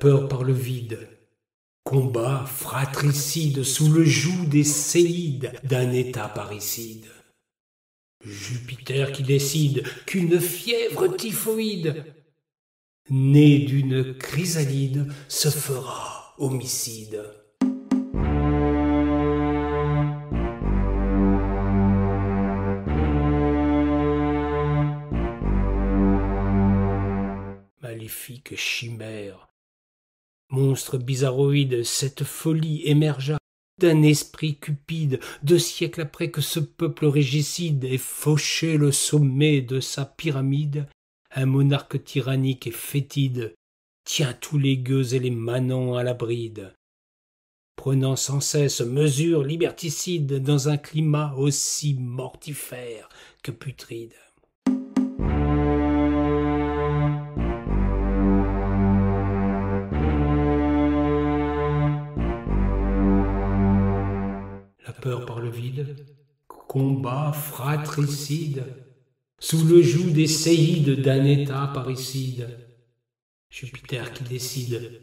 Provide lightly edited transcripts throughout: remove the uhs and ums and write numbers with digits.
peur par le vide. Combat fratricide sous le joug des séides d'un État parricide. Jupiter qui décide qu'une fièvre typhoïde, née d'une chrysalide, se fera homicide. Maléfique chimère, monstre bizarroïde, cette folie émergea d'un esprit cupide, 2 siècles après que ce peuple régicide ait fauché le sommet de sa pyramide. Un monarque tyrannique et fétide tient tous les gueux et les manants à la bride, prenant sans cesse mesures liberticides dans un climat aussi mortifère que putride. La peur par le vide, combat fratricide, sous le joug des séides d'un État parricide. Jupiter qui décide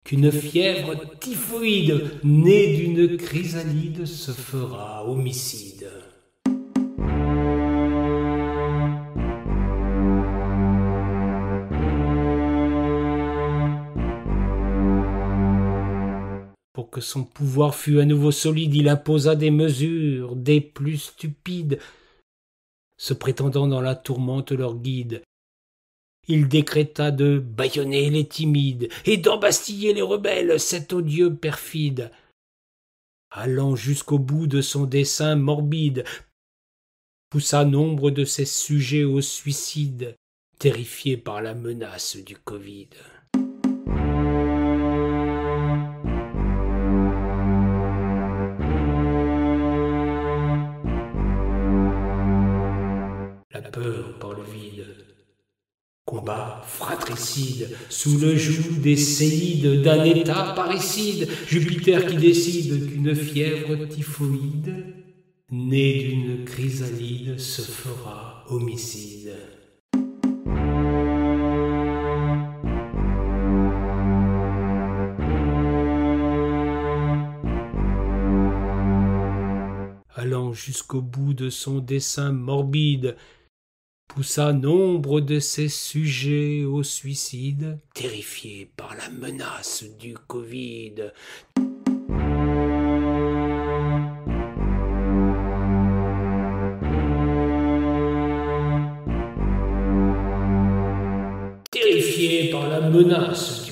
qu'une fièvre typhoïde, née d'une chrysalide, se fera homicide. Pour que son pouvoir fût à nouveau solide, il imposa des mesures des plus stupides, se prétendant dans la tourmente leur guide. Il décréta de bâillonner les timides et d'embastiller les rebelles, cet odieux perfide, allant jusqu'au bout de son dessein morbide, poussa nombre de ses sujets au suicide, terrifiés par la menace du Covid. La peur par le vide, combat fratricide, sous le joug des séides d'un État parricide. Jupiter qui décide qu'une fièvre typhoïde, née d'une chrysalide, se fera homicide. Allant jusqu'au bout de son dessein morbide, poussa nombre de ses sujets au suicide, terrifiés par la menace du Covid. Terrifiés par la menace